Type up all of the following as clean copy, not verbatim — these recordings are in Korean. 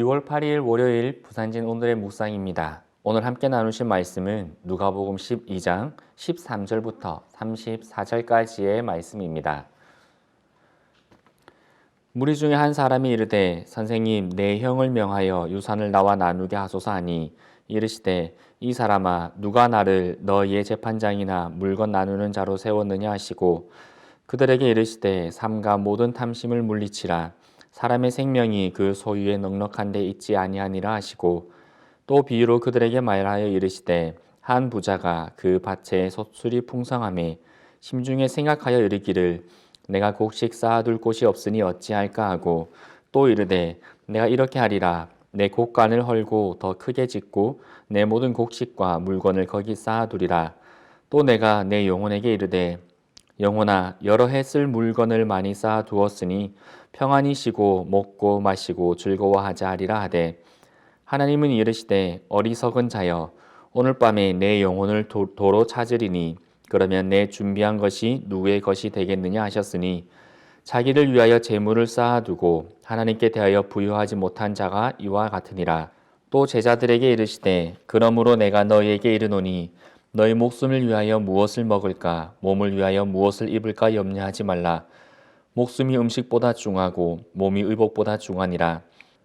6월 8일 월요일 부산진 오늘의 묵상입니다. 오늘 함께 나누실 말씀은 누가복음 12장 13절부터 34절까지의 말씀입니다. 무리 중에 한 사람이 이르되 선생님 내 형을 명하여 유산을 나와 나누게 하소서 하니 이르시되 이 사람아 누가 나를 너희의 재판장이나 물건 나누는 자로 세웠느냐 하시고 그들에게 이르시되 삼가 모든 탐심을 물리치라 사람의 생명이 그 소유에 넉넉한 데 있지 아니하니라 하시고 또 비유로 그들에게 말하여 이르시되 한 부자가 그 밭에 소출이 풍성함에 심중에 생각하여 이르기를 내가 곡식 쌓아둘 곳이 없으니 어찌할까 하고 또 이르되 내가 이렇게 하리라 내 곡간을 헐고 더 크게 짓고 내 모든 곡식과 물건을 거기 쌓아두리라 또 내가 내 영혼에게 이르되 영혼아 여러 해 쓸 물건을 많이 쌓아두었으니 평안히 쉬고 먹고 마시고 즐거워하자 하리라 하되 하나님은 이르시되 어리석은 자여 오늘 밤에 내 영혼을 도로 찾으리니 그러면 내 준비한 것이 누구의 것이 되겠느냐 하셨으니 자기를 위하여 재물을 쌓아두고 하나님께 대하여 부유하지 못한 자가 이와 같으니라. 또 제자들에게 이르시되 그러므로 내가 너희에게 이르노니 너희 목숨을 위하여 무엇을 먹을까 몸을 위하여 무엇을 입을까 염려하지 말라. 목숨이 음식보다 중하고 몸이 의복보다 중하니라.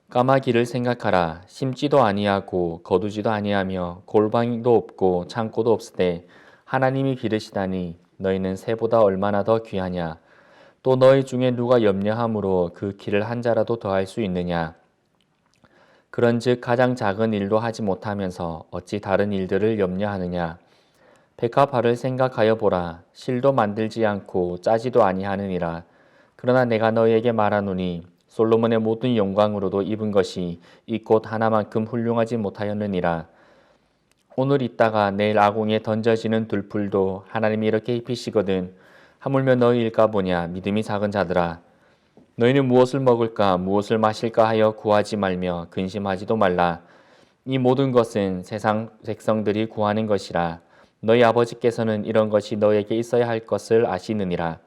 까마귀를 생각하라. 심지도 아니하고 거두지도 아니하며 골방도 없고 창고도 없으되 하나님이 기르시다니 너희는 새보다 얼마나 더 귀하냐. 또 너희 중에 누가 염려함으로 그 길을 한 자라도 더할 수 있느냐. 그런즉 가장 작은 일도 하지 못하면서 어찌 다른 일들을 염려하느냐. 백합화를 생각하여 보라. 실도 만들지 않고 짜지도 아니하느니라. 그러나 내가 너희에게 말하노니 솔로몬의 모든 영광으로도 입은 것이 이 꽃 하나만큼 훌륭하지 못하였느니라. 오늘 있다가 내일 아궁이에 던져지는 들풀도 하나님이 이렇게 입히시거든 하물며 너희일까 보냐. 믿음이 작은 자들아 너희는 무엇을 먹을까 무엇을 마실까 하여 구하지 말며 근심하지도 말라. 이 모든 것은 세상 백성들이 구하는 것이라. 너희 아버지께서는 이런 것이 너희에게 있어야 할 것을 아시느니라.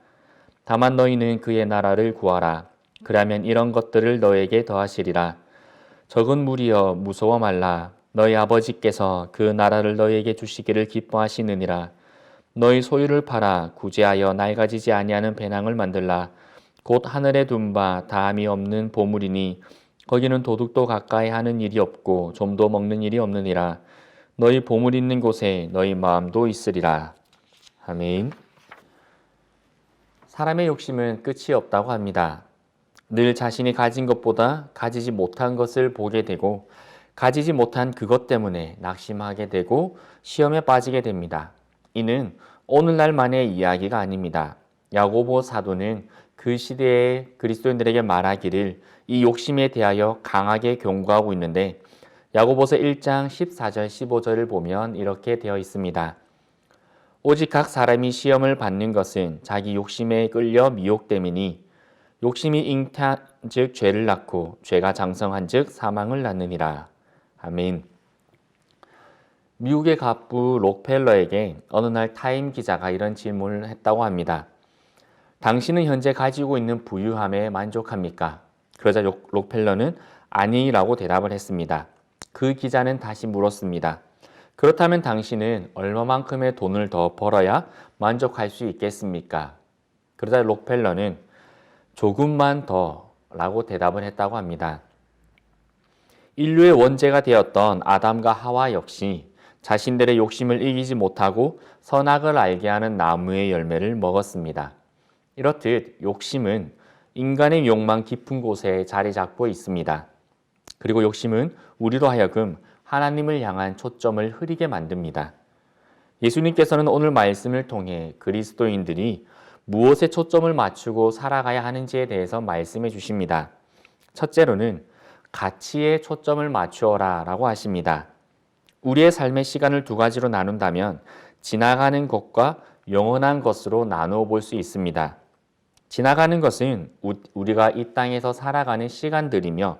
다만 너희는 그의 나라를 구하라. 그러면 이런 것들을 너희에게 더하시리라. 적은 무리여 무서워 말라. 너희 아버지께서 그 나라를 너희에게 주시기를 기뻐하시느니라. 너희 소유를 팔아 구제하여 낡아지지 아니하는 배낭을 만들라. 곧 하늘에 둔 바 다함이 없는 보물이니 거기는 도둑도 가까이 하는 일이 없고 좀도 먹는 일이 없느니라. 너희 보물 있는 곳에 너희 마음도 있으리라. 아멘. 사람의 욕심은 끝이 없다고 합니다. 늘 자신이 가진 것보다 가지지 못한 것을 보게 되고 가지지 못한 그것 때문에 낙심하게 되고 시험에 빠지게 됩니다. 이는 오늘날만의 이야기가 아닙니다. 야고보 사도는 그 시대의 그리스도인들에게 말하기를 이 욕심에 대하여 강하게 경고하고 있는데 야고보서 1장 14절 15절을 보면 이렇게 되어 있습니다. 오직 각 사람이 시험을 받는 것은 자기 욕심에 끌려 미혹됨이니 욕심이 잉태한즉 죄를 낳고 죄가 장성한즉 사망을 낳느니라. 아멘. 미국의 갑부 록펠러에게 어느 날 타임 기자가 이런 질문을 했다고 합니다. 당신은 현재 가지고 있는 부유함에 만족합니까? 그러자 록펠러는 아니라고 대답을 했습니다. 그 기자는 다시 물었습니다. 그렇다면 당신은 얼마만큼의 돈을 더 벌어야 만족할 수 있겠습니까? 그러자 록펠러는 조금만 더 라고 대답을 했다고 합니다. 인류의 원죄가 되었던 아담과 하와 역시 자신들의 욕심을 이기지 못하고 선악을 알게 하는 나무의 열매를 먹었습니다. 이렇듯 욕심은 인간의 욕망 깊은 곳에 자리 잡고 있습니다. 그리고 욕심은 우리로 하여금 하나님을 향한 초점을 흐리게 만듭니다. 예수님께서는 오늘 말씀을 통해 그리스도인들이 무엇에 초점을 맞추고 살아가야 하는지에 대해서 말씀해 주십니다. 첫째로는 가치에 초점을 맞추어라 라고 하십니다. 우리의 삶의 시간을 두 가지로 나눈다면 지나가는 것과 영원한 것으로 나누어 볼 수 있습니다. 지나가는 것은 우리가 이 땅에서 살아가는 시간들이며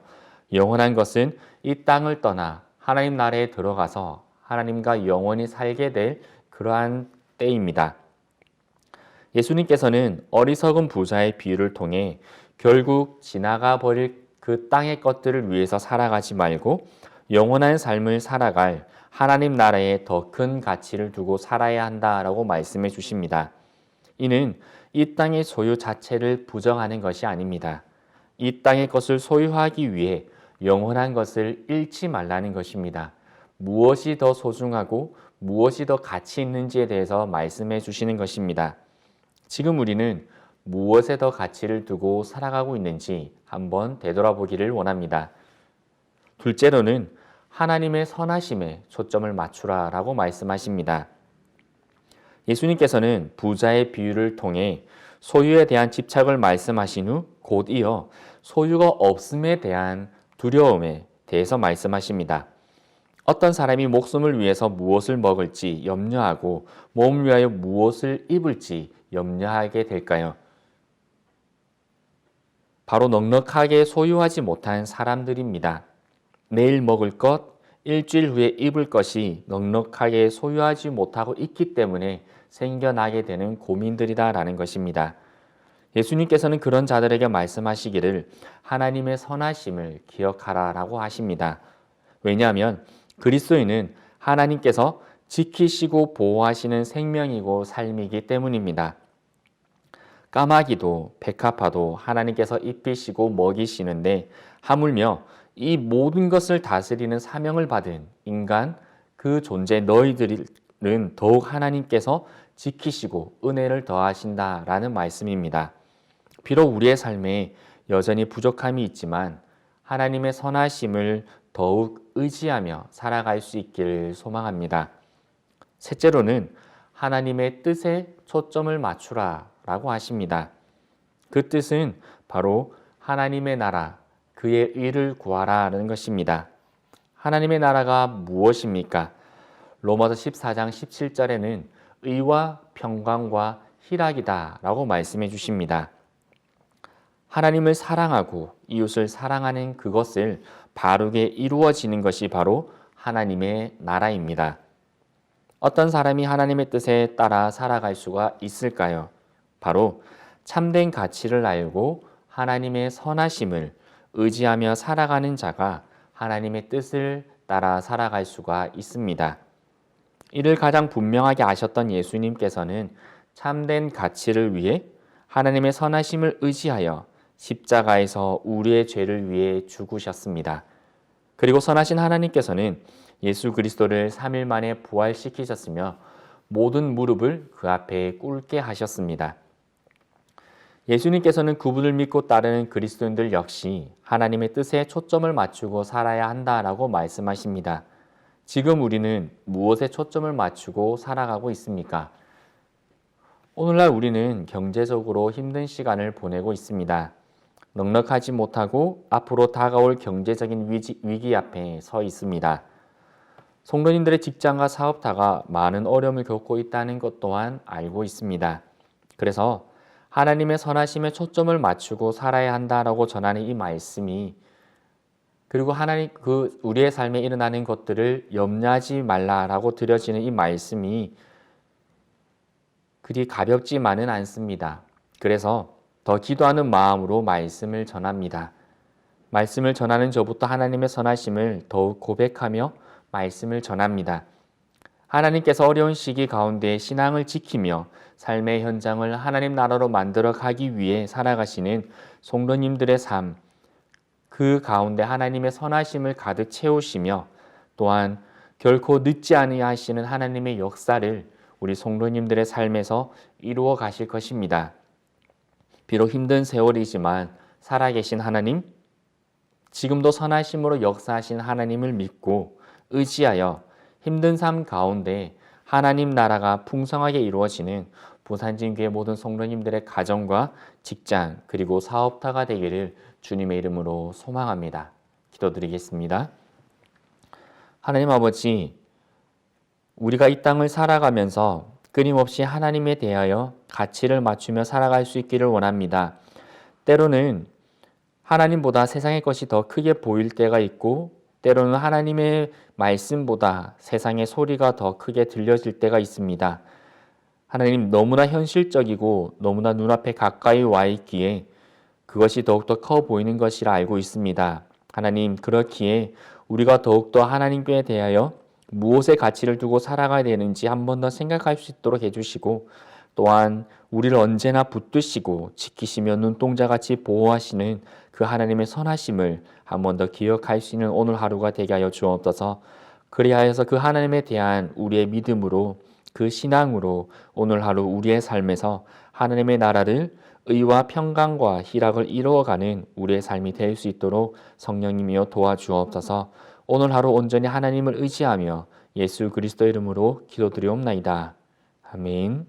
영원한 것은 이 땅을 떠나 하나님 나라에 들어가서 하나님과 영원히 살게 될 그러한 때입니다. 예수님께서는 어리석은 부자의 비유를 통해 결국 지나가 버릴 그 땅의 것들을 위해서 살아가지 말고 영원한 삶을 살아갈 하나님 나라에 더 큰 가치를 두고 살아야 한다라고 말씀해 주십니다. 이는 이 땅의 소유 자체를 부정하는 것이 아닙니다. 이 땅의 것을 소유하기 위해 영원한 것을 잃지 말라는 것입니다. 무엇이 더 소중하고 무엇이 더 가치 있는지에 대해서 말씀해 주시는 것입니다. 지금 우리는 무엇에 더 가치를 두고 살아가고 있는지 한번 되돌아보기를 원합니다. 둘째로는 하나님의 선하심에 초점을 맞추라 라고 말씀하십니다. 예수님께서는 부자의 비유를 통해 소유에 대한 집착을 말씀하신 후 곧 이어 소유가 없음에 대한 두려움에 대해서 말씀하십니다. 어떤 사람이 목숨을 위해서 무엇을 먹을지 염려하고 몸을 위하여 무엇을 입을지 염려하게 될까요? 바로 넉넉하게 소유하지 못한 사람들입니다. 내일 먹을 것, 일주일 후에 입을 것이 넉넉하게 소유하지 못하고 있기 때문에 생겨나게 되는 고민들이다라는 것입니다. 예수님께서는 그런 자들에게 말씀하시기를 하나님의 선하심을 기억하라라고 하십니다. 왜냐하면 그리스도인은 하나님께서 지키시고 보호하시는 생명이고 삶이기 때문입니다. 까마귀도 백합화도 하나님께서 입히시고 먹이시는데 하물며 이 모든 것을 다스리는 사명을 받은 인간 그 존재 너희들은 더욱 하나님께서 지키시고 은혜를 더하신다라는 말씀입니다. 비록 우리의 삶에 여전히 부족함이 있지만 하나님의 선하심을 더욱 의지하며 살아갈 수 있기를 소망합니다. 셋째로는 하나님의 뜻에 초점을 맞추라 라고 하십니다. 그 뜻은 바로 하나님의 나라, 그의 의를 구하라는 것입니다. 하나님의 나라가 무엇입니까? 로마서 14장 17절에는 의와 평강과 희락이다 라고 말씀해 주십니다. 하나님을 사랑하고 이웃을 사랑하는 그것을 바르게 이루어지는 것이 바로 하나님의 나라입니다. 어떤 사람이 하나님의 뜻에 따라 살아갈 수가 있을까요? 바로 참된 가치를 알고 하나님의 선하심을 의지하며 살아가는 자가 하나님의 뜻을 따라 살아갈 수가 있습니다. 이를 가장 분명하게 아셨던 예수님께서는 참된 가치를 위해 하나님의 선하심을 의지하여 십자가에서 우리의 죄를 위해 죽으셨습니다. 그리고 선하신 하나님께서는 예수 그리스도를 3일 만에 부활시키셨으며 모든 무릎을 그 앞에 꿇게 하셨습니다. 예수님께서는 그분을 믿고 따르는 그리스도인들 역시 하나님의 뜻에 초점을 맞추고 살아야 한다라고 말씀하십니다. 지금 우리는 무엇에 초점을 맞추고 살아가고 있습니까? 오늘날 우리는 경제적으로 힘든 시간을 보내고 있습니다. 넉넉하지 못하고 앞으로 다가올 경제적인 위기 앞에 서 있습니다. 성도님들의 직장과 사업다가 많은 어려움을 겪고 있다는 것 또한 알고 있습니다. 그래서 하나님의 선하심에 초점을 맞추고 살아야 한다라고 전하는 이 말씀이 그리고 하나님 우리의 삶에 일어나는 것들을 염려하지 말라라고 드려지는 이 말씀이 그리 가볍지만은 않습니다. 그래서 더 기도하는 마음으로 말씀을 전합니다. 말씀을 전하는 저부터 하나님의 선하심을 더욱 고백하며 말씀을 전합니다. 하나님께서 어려운 시기 가운데 신앙을 지키며 삶의 현장을 하나님 나라로 만들어 가기 위해 살아가시는 성도님들의 삶, 그 가운데 하나님의 선하심을 가득 채우시며 또한 결코 늦지 아니하시는 하나님의 역사를 우리 성도님들의 삶에서 이루어 가실 것입니다. 비록 힘든 세월이지만 살아계신 하나님, 지금도 선하심으로 역사하신 하나님을 믿고 의지하여 힘든 삶 가운데 하나님 나라가 풍성하게 이루어지는 부산진교회 모든 성도님들의 가정과 직장 그리고 사업타가 되기를 주님의 이름으로 소망합니다. 기도드리겠습니다. 하나님 아버지, 우리가 이 땅을 살아가면서 끊임없이 하나님에 대하여 가치를 맞추며 살아갈 수 있기를 원합니다. 때로는 하나님보다 세상의 것이 더 크게 보일 때가 있고 때로는 하나님의 말씀보다 세상의 소리가 더 크게 들려질 때가 있습니다. 하나님, 너무나 현실적이고 너무나 눈앞에 가까이 와 있기에 그것이 더욱더 커 보이는 것이라 알고 있습니다. 하나님, 그렇기에 우리가 더욱더 하나님께 대하여 무엇에 가치를 두고 살아가야 되는지 한 번 더 생각할 수 있도록 해주시고, 또한 우리를 언제나 붙드시고 지키시며 눈동자같이 보호하시는 그 하나님의 선하심을 한 번 더 기억할 수 있는 오늘 하루가 되게 하여 주옵소서. 그리하여서 그 하나님에 대한 우리의 믿음으로, 그 신앙으로 오늘 하루 우리의 삶에서 하나님의 나라를 의와 평강과 희락을 이루어가는 우리의 삶이 될 수 있도록 성령님이여 도와주옵소서. 오늘 하루 온전히 하나님을 의지하며 예수 그리스도 이름으로 기도드리옵나이다. 아멘.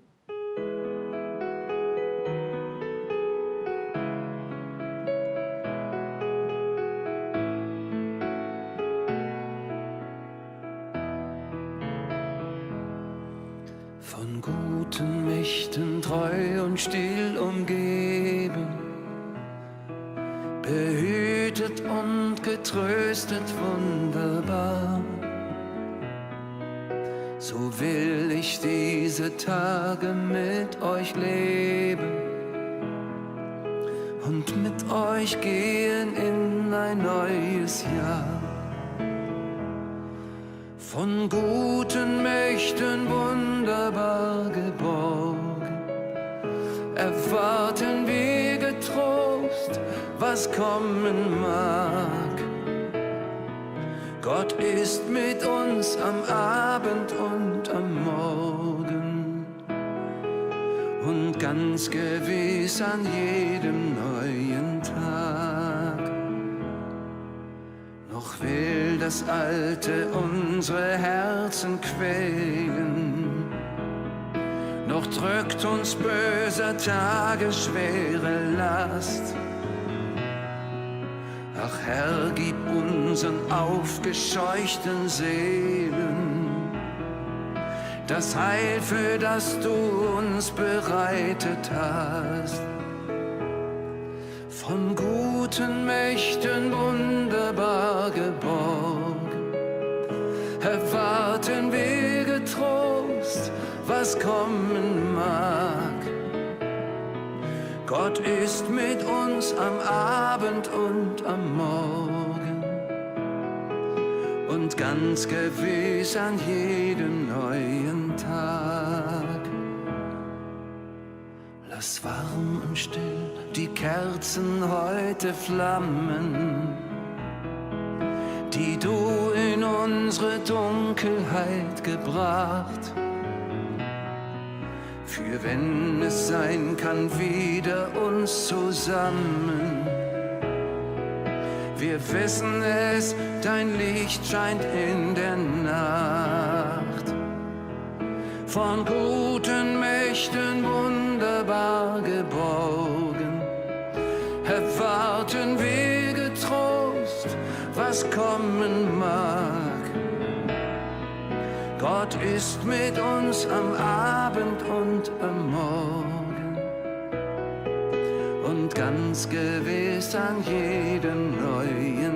Von guten Mächten treu und still umgeben, behütet und getröstet wunderbar. So will ich diese Tage mit euch leben und mit euch gehen in ein neues Jahr. Von guten Mächten wunderbar geborgen, erwarten wir getrost, was kommen mag. Gott ist mit uns am Abend und am Morgen und ganz gewiss an jedem neuen Tag. Noch will das Alte unsere Herzen quälen, noch drückt uns böser Tage schwere Last. Ach Herr, gib unseren aufgescheuchten Seelen das Heil, für das du uns bereitet hast. Von guten Mächten wunderbar geborgen, erwarten wir getrost, was kommen mag. Gott ist mit uns am Abend und am Morgen und ganz gewiss an jedem neuen Tag. Lass warm und still die Kerzen heute flammen, die du in unsere Dunkelheit gebracht. Für wenn es sein kann, wieder uns zusammen. Wir wissen es, dein Licht scheint in der Nacht. Von guten Mächten wunderbar geborgen, erwarten wir getrost, was kommen mag. Gott ist mit uns am Abend und am Morgen und ganz gewiss an jedem neuen